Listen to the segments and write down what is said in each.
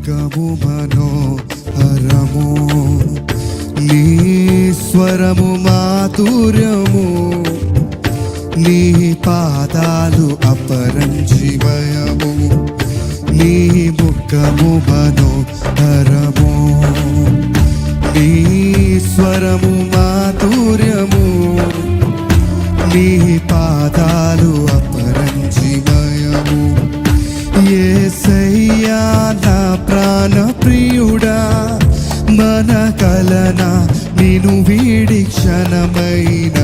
ముఖము మనోహరము, నీ స్వరము మాధుర్యము, నీ పాదాలు అపరంజిమయము, నీ ముఖము మనోహరము, నీ స్వరము మాధుర్యము, నీ పాదాలు అపరంజిమయము. యేసయ్యా నా ప్రాణ ప్రియుడా, మన కలన నిను వీడి క్షణమైన.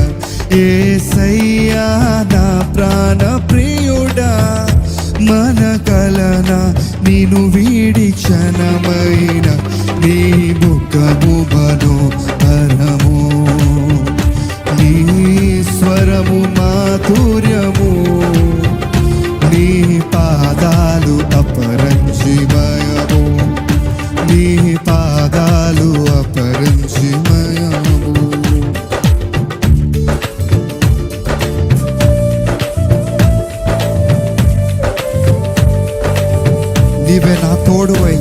యేసయ్యా నా ప్రాణ ప్రియుడా, మన కలన నిను వీడి క్షణమైన. నీ ముఖము మనోహరము, నీ స్వరము మాధుర్యము, నీ పాదాలు అపరంజిమయము, నీ పాదాలు అపరంజిమయము. నీవే నా తోడువై,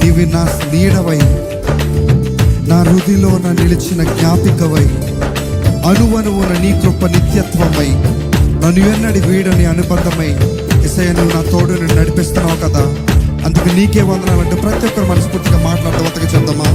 నీవి నా నీడవై, నా హృదిలోన నిలిచిన జ్ఞాపికవై, అనువనువున నీ కృప నిత్యత్వమై, నన్ను ఎన్నడి వీడని అనుబంధమై. యేసయ్యా నువ్వు నా తోడు నన్ను నడిపిస్తున్నావు కదా, అందుకు నీకే వందనాలంటే ప్రతి ఒక్కరు మనస్ఫూర్తిగా మాట్లాడుతూ వతకి చెందమా.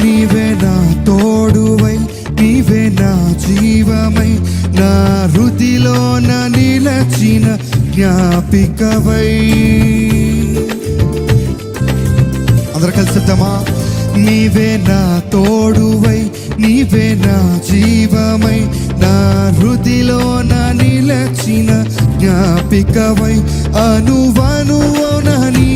నీవే నా తోడువై, నీవే నా జీవమై, నా హృదిలోన నిలచిన జ్ఞాపికవై. అందరూ కలిసి చెప్తామా. నీవే నా తోడువై, నీవే నా జీవమై, నా హృదిలోన నిలచిన జ్ఞాపికవై, అనువనువున నీ